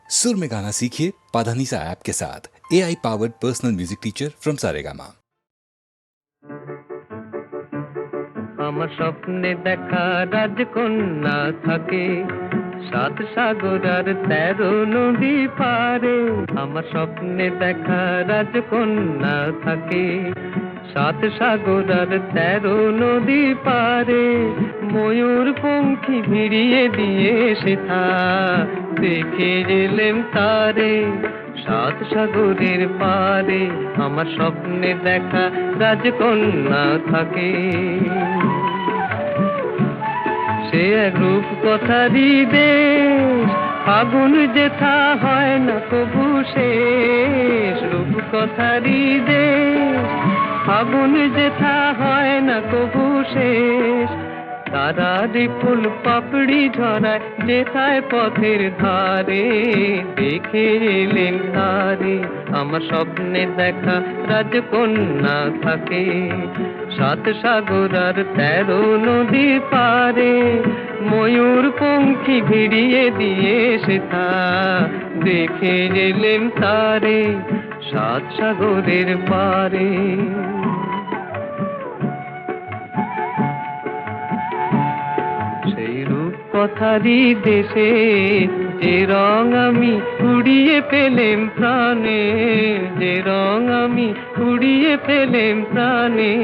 सुर में गाना सीखिए पाधानीसा ऐप के साथ। AI powered personal music teacher from Saregama. আমার স্বপ্নে দেখা রাজকন্যা থাকে 7 সাগর আর 13 নদী পারে। আমার স্বপ্নে দেখা রাজকন্যা থাকে 7 সাগর আর 13 নদী পারে। ময়ূর পঙ্খী ভিড়িয়ে দিয়ে সেথা দেখে এলেম তারে 7 সাগরের পারে। আমার স্বপ্নে দেখা রাজকন্যা থাকে। সে এক রূপ কথারই দেশ, ফাগুন যেথা হয় না কবু শেষ। রূপ কথারই দেশ, ফাগুন যেথা হয় না কবু শেষ। তারারি ফুল পাপড়ি ঝরায় যেথায় পথের ধারে দেখে এলেন তারে। আমার স্বপ্নে দেখা রাজকন্যা থাকে 7 সাগর আর 13 নদী পারে। ময়ূর পঙ্খী ভিড়িয়ে দিয়ে সেথা দেখে এলেন তারে 7 সাগরের পারে। সেই রূপ কথারই দেশে যে রং আমি কুড়িয়ে পেলেম প্রাণে, যে রং আমি কুড়িয়ে পেলেম প্রাণে।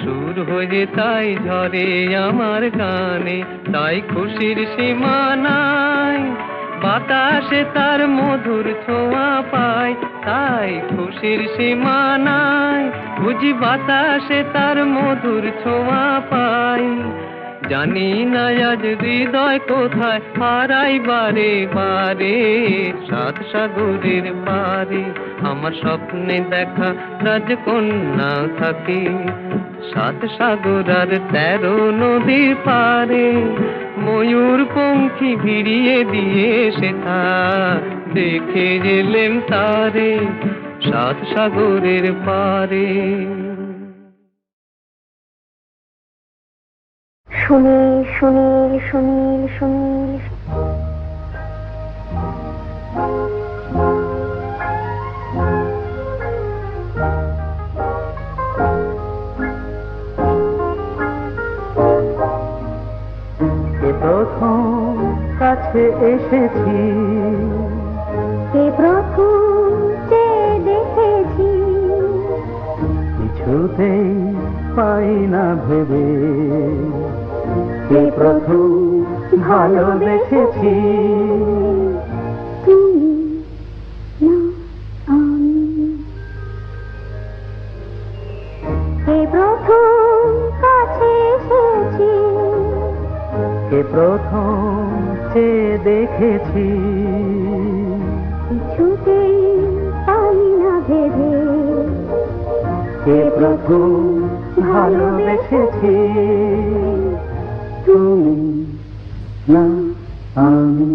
সুর হয়ে তাই ঝরে আমার গানে, তাই খুশির সীমা নাই। বাতাসে তার মধুর ছোঁয়া পায়, তাই খুশির সীমা নাই। বুঝি বাতাসে তার মধুর ছোঁয়া পাই। জানি না আজ হৃদয় কোথায় হারাই বারে বারে 7 সাগরের পারে। আমার স্বপ্নে দেখা রাজকন্যা থাকে 7 সাগর আর 13 নদীর পারে। ময়ূর পঙ্খী ভিড়িয়ে দিয়ে সেথা দেখে এলেম তারে 7 সাগরের পারে। সুনীল সুনীল সুনীল সুনীল কে প্রথম কাছে এসেছি, কে প্রথম চেয়ে দেখেছি, কিছুতেই পাই না ভেবে। কে প্রথম ভালোবেসেছি, তুমি না আমি। কে প্রথম কাছে এসেছি, কে প্রথম চেয়ে দেখেছি, কিছুতেই পাই না ভেবে। কে প্রথম ভালোবেসেছি, তুমি না আমি।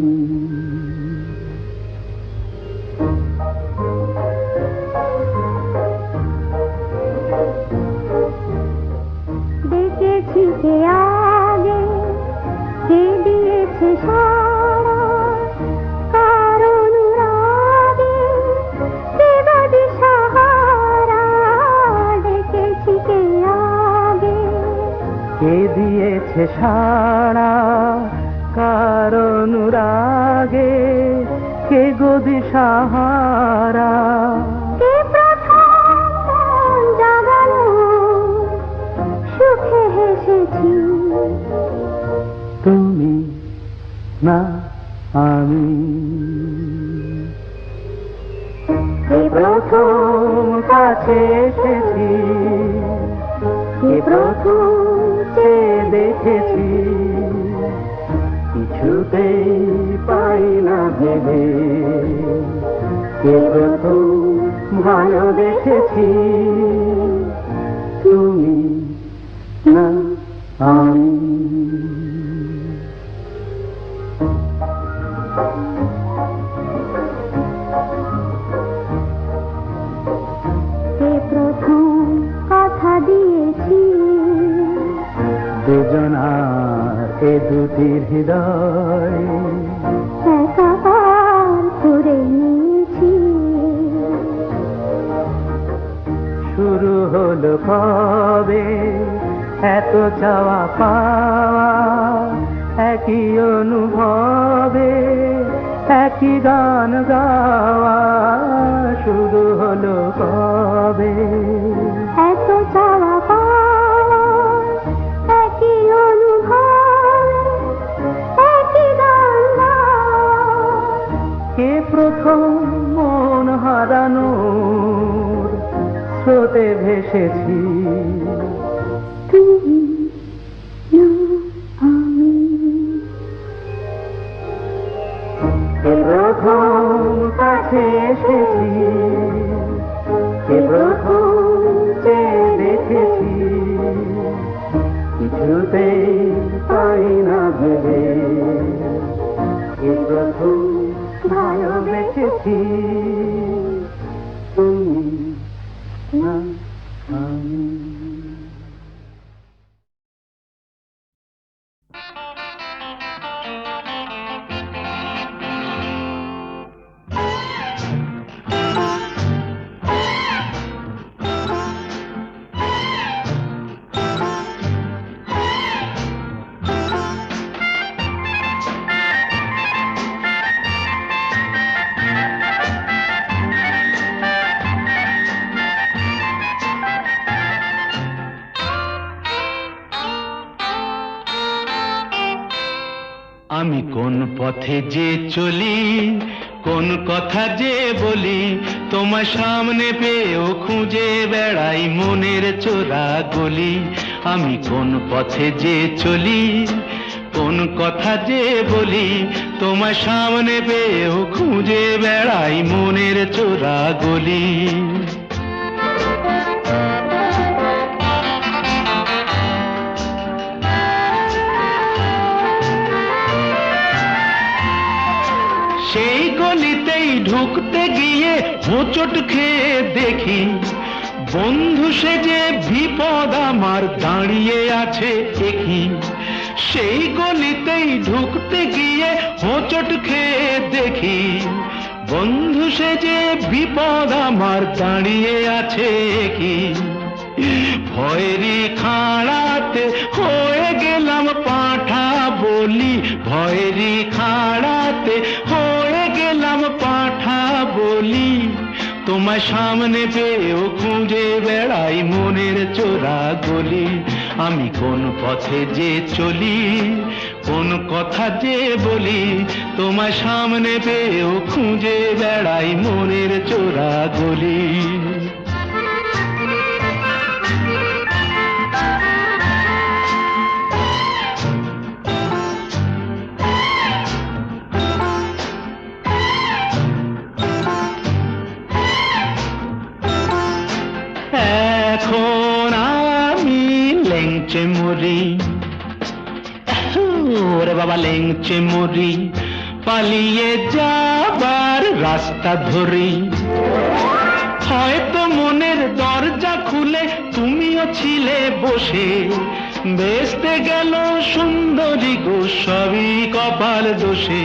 দেখেছি কে আগে, কে দিয়েছে সাড়া, কার অনুরাগে কে বা দিশাহারা। দেখেছি কে আগে, কে দিয়েছে সাড়া, কার অনুরাগে কে গো দিশাহারা। কে প্রথম মন জাগালো, সুখে হেসেছি, তুমি না আমি। কে প্রথম কাছে এসেছি, কে প্রথম চেয়ে দেখেছি, কিছুতেই পাই না ভেবে। কে প্রথম ভালোবেসেছি, তুমি না আমি। কে প্রথম কথা দিয়েছি, দুজনার এ দুটি হৃদয় একাকার এত চাওয়া পাওয়া একই অনুভবে, একই গান গাওয়া শুরু হলো কবে। এত চাওয়া পাওয়া একই অনুভব, একই গান গাওয়া। কে প্রথম মন হারানোর স্রোতে ভেসেছি, তুমি না আমি। কে প্রথম কাছে এসেছি, কে প্রথম চেয়ে দেখেছি, কিছুতেই পাই না ভেবে, কে প্রথম ভালোবেসেছি, তুমি না আমি। আমি কোন পথে যে চলি, কোন কথা যে বলি, তোমার সামনে পেয়েও খুঁজে বেড়াই মনের চোরা গলি। আমি কোন পথে যে চলি, কোন কথা যে বলি, তোমার সামনে পেয়েও খুঁজে বেড়াই মনের চোরা গলি। সেই গলিতেই ঢুকতে গিয়ে হোঁচট খেয়ে দেখি, বন্ধু সেজে বিপদ আমার দাঁড়িয়ে আছে একই। সেই গলিতেই ঢুকতে গিয়ে হোঁচট খেয়ে দেখি, বন্ধু সেজে বিপদ আমার দাঁড়িয়ে আছে কি। ভয়েরই খাড়াতে হয়ে গেলাম পাঁঠা বলি, ভয়েরই খাড়াতে হয়ে গেলাম পাঁঠা বলি। তোমার সামনে পেয়েও খুঁজে বেড়াই মনের চোরা গলি। আমি কোন পথে যে চলি, কোন কথা যে বলি, তোমার সামনে পেয়েও খুঁজে বেড়াই মনের চোরা গলি। এখন আমি লেংচে মরি, ওরে বাবা লেংচে মরি, পালিয়ে যাবার রাস্তা ধরি। হয়তো মনের দরজা খুলে তুমিও ছিলে বসে, বেসতে গেল সুন্দরী গো সবই কপাল দোষে।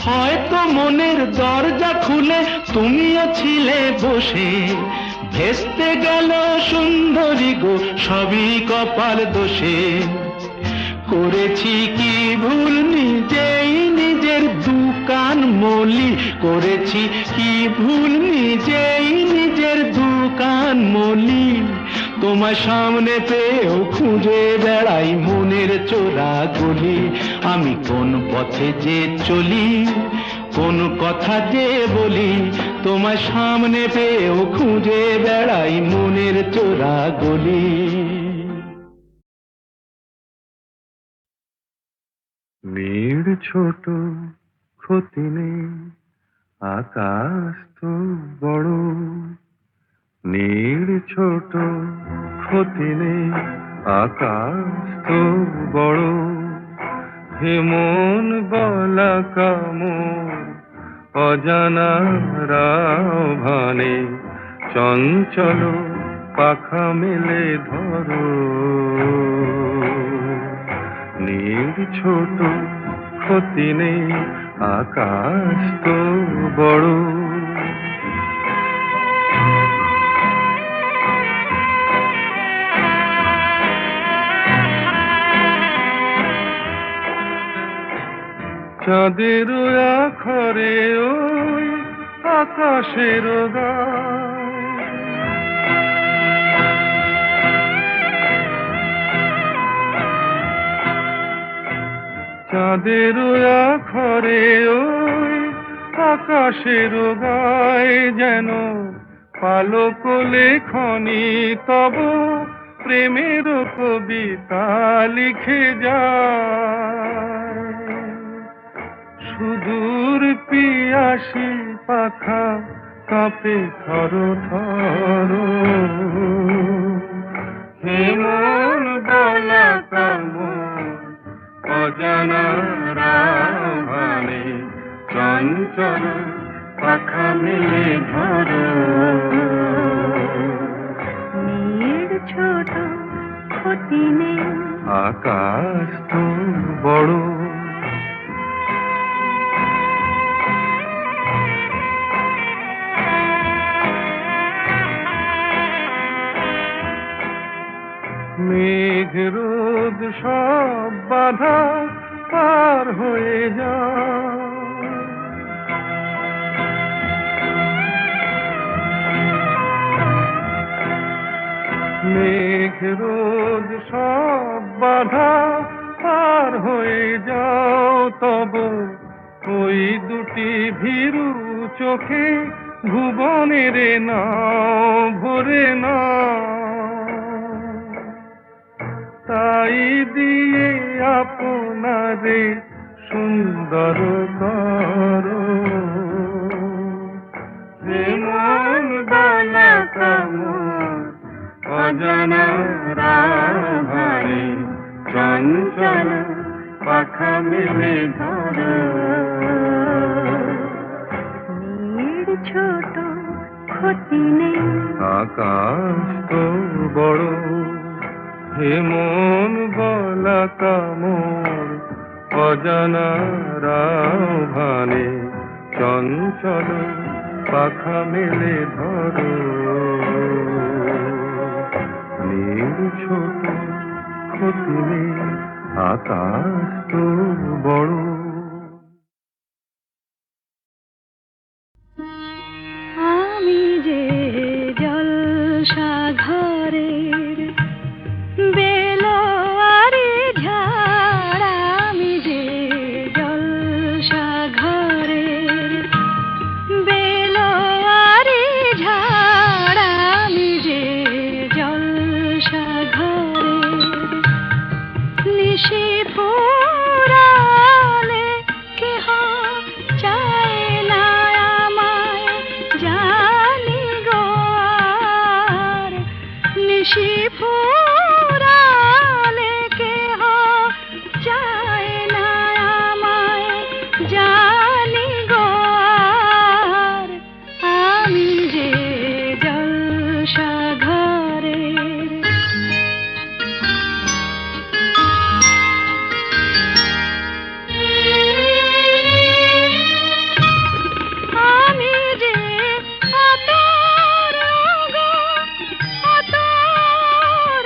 হয়তো মনের দরজা খুলে তুমিও ছিলে বসে, ভেস্তে গেল সুন্দরী গো সবই কপাল দোষে। করেছি কি ভুল নিজেই নিজের দুকান মলি, করেছি কি ভুল নিজেই নিজের দুকান মলি। তোমার সামনে পেয়েও খুঁজে বেড়াই মনের চোরা গলি। আমি কোন পথে যে চলি, কোন কথা যে বলি, তোমার সামনে পেয়েও খুঁজে বেড়াই মনের চোরা গলি। নীড় ছোট ক্ষতি নেই, আকাশ তো বড়। নীড় ছোট ক্ষতি নেই, আকাশ তো বড়। হেমন গলা কামড় অজানা রাভানে, চঞ্চল পাখা মেলে ধরো। নীড় ছোট ক্ষতি নেই, আকাশ তো বড়। চাঁদের আখরে ওই আকাশের গায় চাঁদের আখরে ওই আকাশের গায় যেন পালক লেখনি তব প্রেমের কবিতা লিখে যায় সুদূর পিয়াসী পাখা কাঁপে থর থর হেমন বলা কামন অজানা রাভানে চঞ্চল পাখা মেলে ধরো মেয়ের ছোট ক্ষতি নেই আকাশ তো বড় মেঘ রোদ সব বাধা পার হয়ে যায় মেঘ রোদ সব বাধা পার হয়ে যাও তব ওই দুটি ভীরু চোখে ভুবনের নাও ভরে না তাই দিয়ে আপনারে সুন্দর করো হেমন বালা কামন অজানা রাভানে চঞ্চল পাখা মেলে ধরো মেয়ের ছোট ক্ষতি নেই আকাশ তো বড় হেমন বলা কামর অজানা রাভানে চঞ্চল পাখা মেলে ধরো নীল ছোট ক্ষতি নেই আকাশ তো বড় আমি যে জলসা ঘরের বেলোয়ারি ঝাড় আমি যে জলসা ঘরের বেলোয়ারি ঝাড় আমি যে জলসা ঘরের নিশি ফুরালে কেহ চায় না আমায় জানি গো আর নিশি ফুরালে কেহ চায় না আমায় জানি গো আর আমি যে জলসা ঘরের আমি যে আতর গো আতর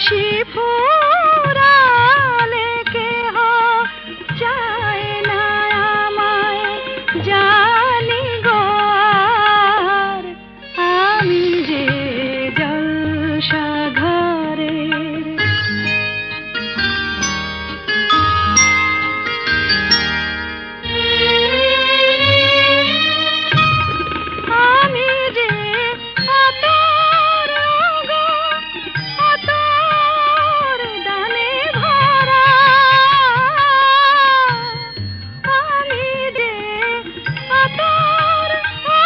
নিশি ফুরালে কেহ চায় না আমায় জানি গো আর আমি যে জলসা ঘরের আমি যে আতর গো আতর দানে ভরা আমি যে আতর গো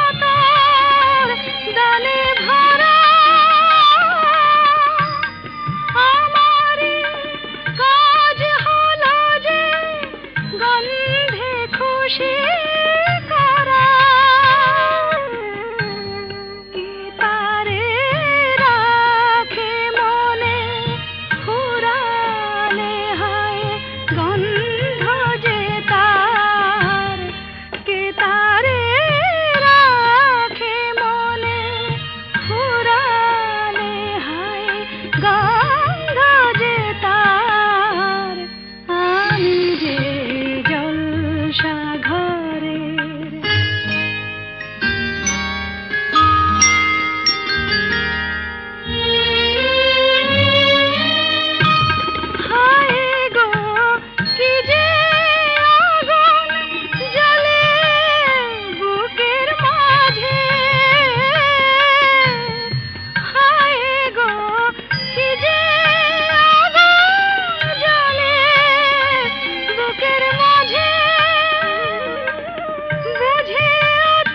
আতর দানে ভরা আমারই কাজ হলো যে গন্ধে খুশি করা কি তারে রাখে মনে ফুরালে হয় গন্ধ যে তার কে তারে রাখে মনে ফুরালে হয় গন্ধ যে তার আমি যে জলসা ঘরের হায় গো কি যে আগুন জ্বলে বুকের মাঝে হায় গো কি যে আগুন জ্বলে বুকের মাঝে বুঝে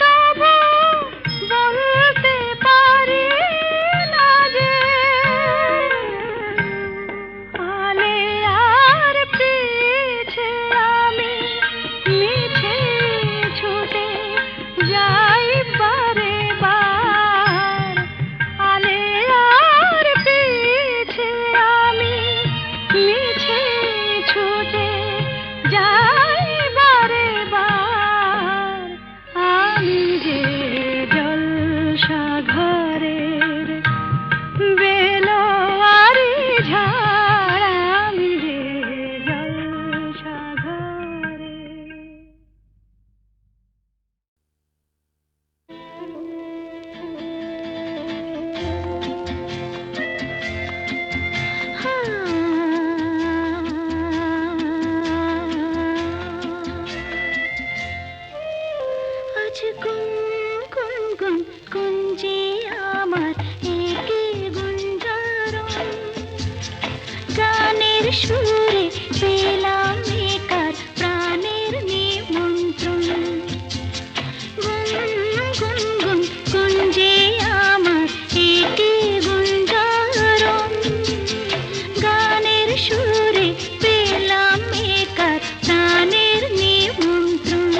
তবু বলতে পারি না যে আলে আর পিছে আমি মিছে ছুটে যাই বারে বার আলে আর পিছে আমি মিছে ছুটে যাই বারে বার আমি যে জলসা ঘরের বেলোয়ারি ঝাড় আমি যে জলসা ঘরের আজ গুন গুন গুন গুঞ্জে আমার একে গুঞ্জারণ গানের সুরে পেলাম একার প্রাণের নিমন্ত্রণ গুন গুন গুন গুঞ্জে আমার একে গুঞ্জারণ গানের সুরে পেলাম একার প্রাণের নিমন্ত্রণ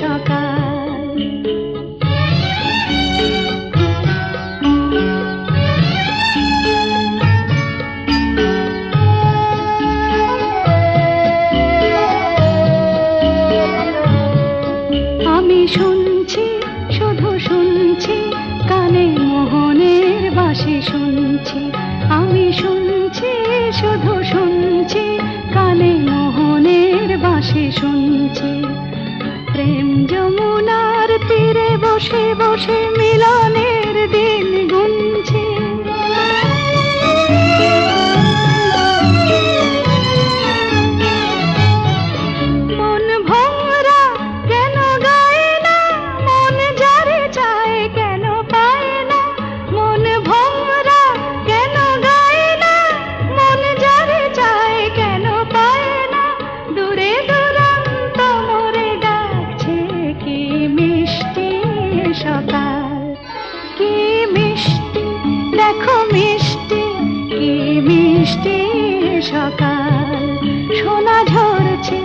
সকাল। আমি শুনছি, শুধু শুনছি, কানে মোহনের বাঁশি শুনছি। আমি শুনছি, শুধু শুনছি, কানে মোহনের বাঁশি শুনছি। প্রেম যমুনার তীরে বসে বসে মিলনের দিন গুনছি। মন ভোরা কেন গায় না, মন যারে চায় কেন পায় না। মন ভোরা কেন গায় না, মন যারে চায় কেন পায় না। দূরে দূরান্ত মোরে ডাকছে, কি মিষ্টি সকাল, কি মিষ্টি, দেখো মিষ্টি, কি মিষ্টি সকাল। সোনা ঝরছে,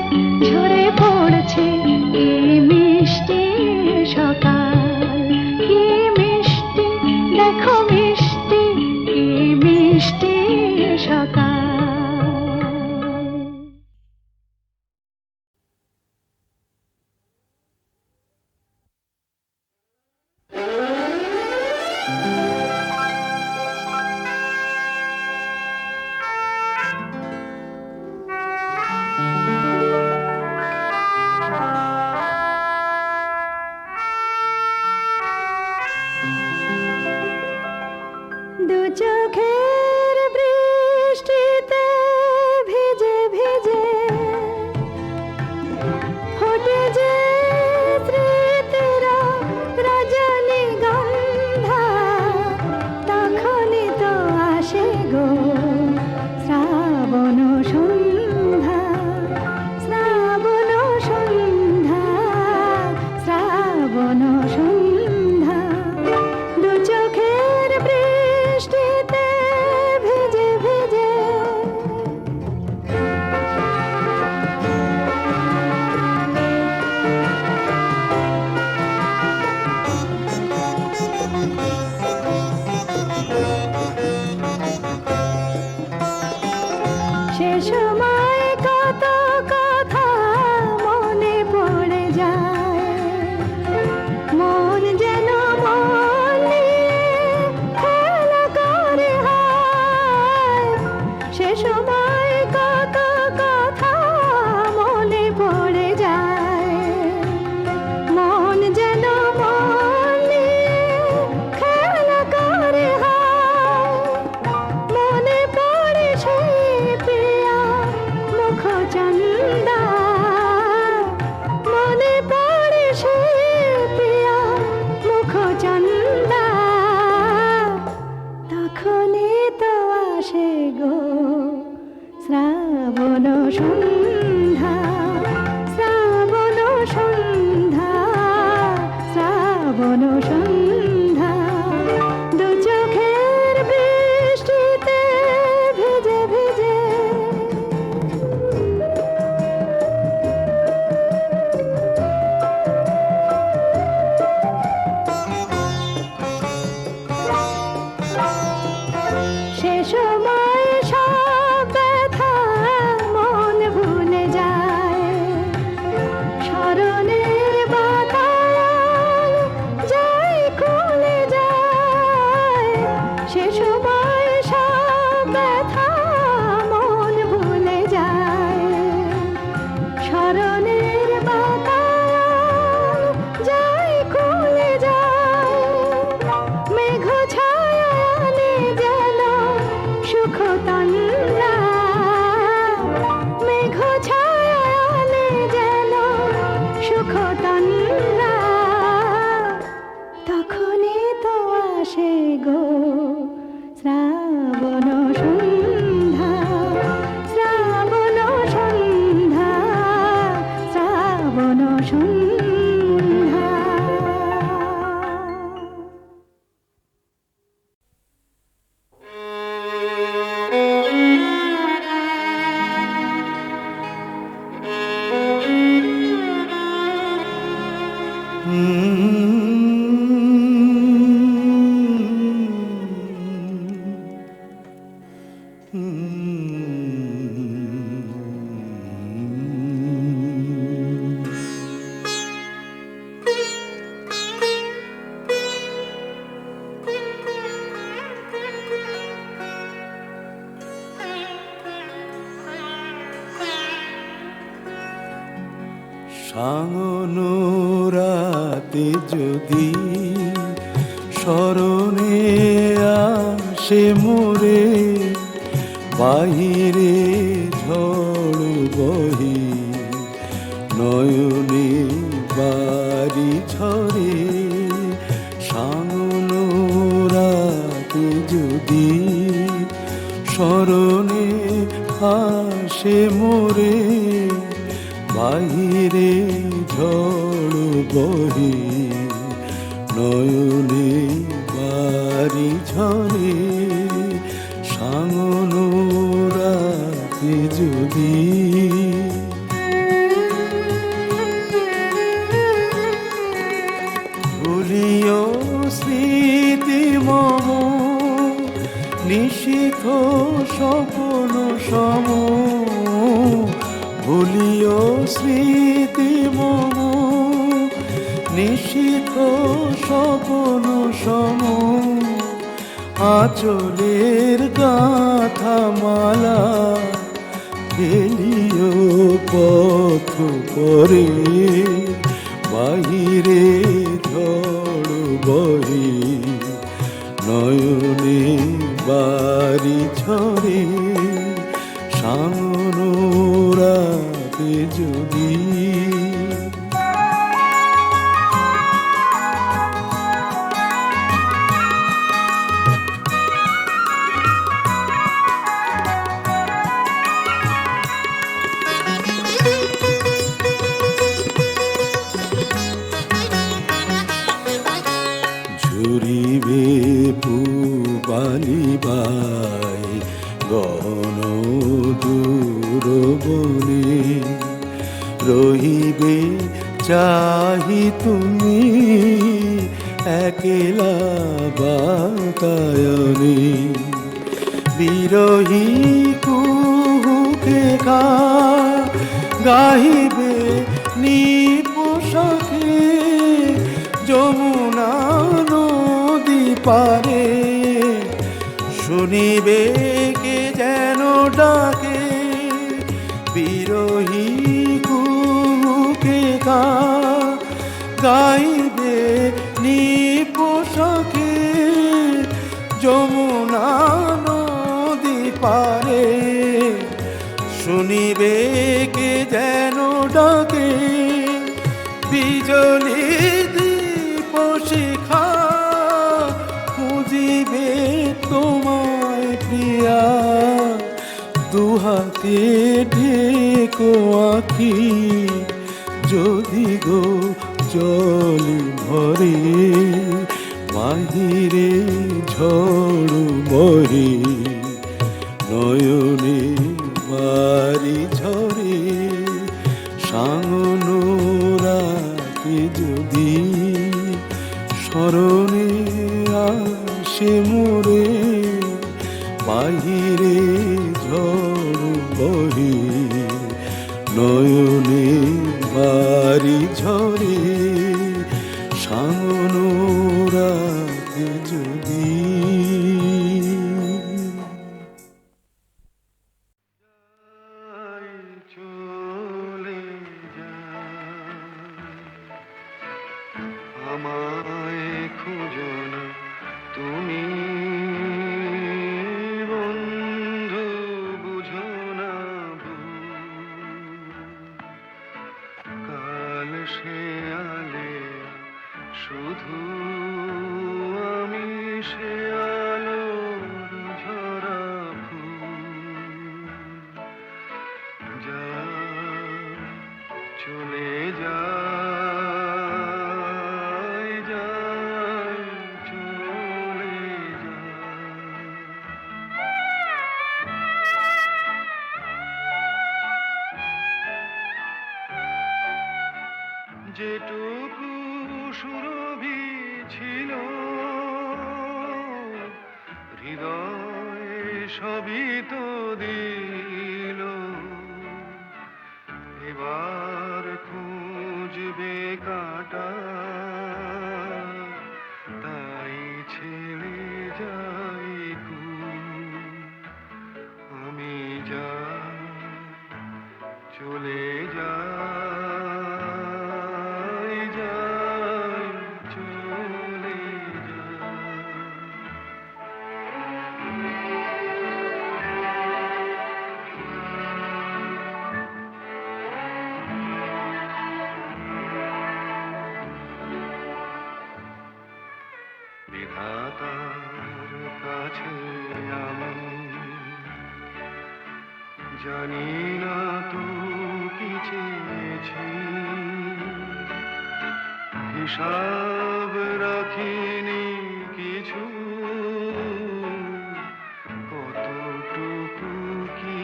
ঝরে পড়ছে, কি মিষ্টি সকাল, কি মিষ্টি, দেখো মিষ্টি, কি মিষ্টি সকাল। দু চোখের বৃষ্টিতে ভিজে ভিজে ফোটে যে স্মৃতিরা রজনীগন্ধা, তখনই তো আসে গো শ্রাবণ সন্ধ্যা, শ্রাবণ সন্ধ্যা, শ্রাবণ সন্ধ্যা। দু চোখের বৃষ্টিতে ভিজে ভিজে সে সময় কত কথা মনে পড়ে যায়, মন যেন মন নিয়ে খেলা করে হায়। সে সময় কত কথা মনে পড়ে যায়, মন যেন মন নিয়ে খেলা করে হায়। মনে পড়ে সেই প্রিয়া মুখ চন্দা, মনে পড়ে সেই প্রিয়া মুখ চন্দা, তখনই তো আসে গো শ্রাবণ সন্ধ্যা, শ্রাবণ সন্ধ্যা, শ্রাবণ সন্ধ্যা। দু চোখের বৃষ্টিতে ভিজে ভিজে সে সময় সব ব্যথা মন ভুলে যায়, স্মরণের বাতায়ন যায় খুলে যায়। সে সময় সব ব্যথা মন ভুলে যায়, স্মরণের বাতায়ন যায় খুলে যায়। মেঘ ছায়া আনে যেন সুখ তন্দ্রা, মেঘ ছায়া আনে যেন সুখ তন্দ্রা, তখনই তো আসে গো শ্রাবণ সন্ধ্যা, শ্রাবণ সন্ধ্যা, শ্রাবণ সন্ধ্যা। সাঙনো রাতে যদি স্মরণে আসে মোরে, বাহিরে ঝড় বহি নয়নে বাড়ি ঝরে। সাঙনো রাতে যদি স্মরণে আসে মোরে, বাহিরে ঝড় বহি নয়নে বাড়ি ঝরে। সাঙনো রাতে যদি ভুলিও স্মৃতি মম, নিশিথ স্বপ্ন সম। ভুলিও স্মৃতি মম, নিশিথ স্বপ্ন সম। আঁচলের গাথা মালা ফেলিও পথ পরে, বাহিরে ঝড় বহি নয়নে বাড়ি ঝরে। সাঙনো রাতে যদি ঝুরিবে পুবালি বাই গহন দূর বনে, রহিবে চাহি তুমি একলা বাতায়নে। বিরহী কুহুকে গাহিবে নিপোষাকে, যমুনা নদী পারে শুনিবে কে যেন ডাকে। বিরহী কুহুকে গাইবে নিপোষাকে, যমুনা নদী পারে শুনিবে কে যেন ডাকে। বিজলি দীপ শিখা খুঁজিবে তোমায় প্রিয়া, দুহাতে ঢেকো আঁখি যদি গো জল ভরে। বাহিরে ঝড় বহে নয়নে বাড়ি ঝরে। সাঙনো রাতে যদি স্মরণে আসে মোরে, বাহিরে ঝড় বহে নয়নে বাড়ি ঝরে। সাঙনো রাতে যদি চলে আমায় খুঁজো না তুমি বন্ধু, বুঝো না কাল সে আলে শুধু আমি সে আলোর ঝরা ফুল। যা চলে যায় যায় চলে যায়। যেটুকু সুরভি ছিল হৃদয়ে সবই তো দিল, এবার খুঁজবে কাটা, তাই ছেড়ে যাই আমি যাই, চলে যাই, যাই, চলে যাই। বিধাতার কাছে আমি জানি না তো কি চেয়েছি, হিসাব রাখিনি কিছু, কতটুকু কি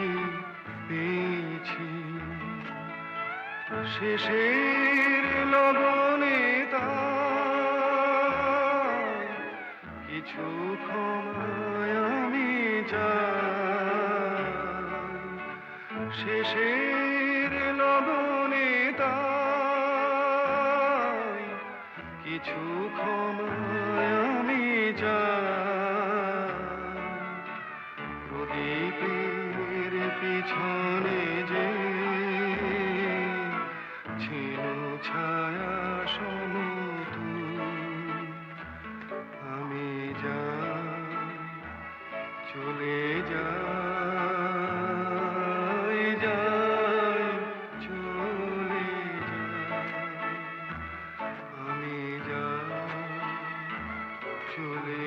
পেয়েছি, শেষের লগনে তার কিছু ক্ষমায় আমি চাই, শেষের লগনে তাই কিছু ক্ষমায় আমি চাই, প্রদীপের পিছনে যে ছিল ছায়া সমতুল, আমি যাই, চলে যাই, যাই, চলে যাই, আমি যাই, চলে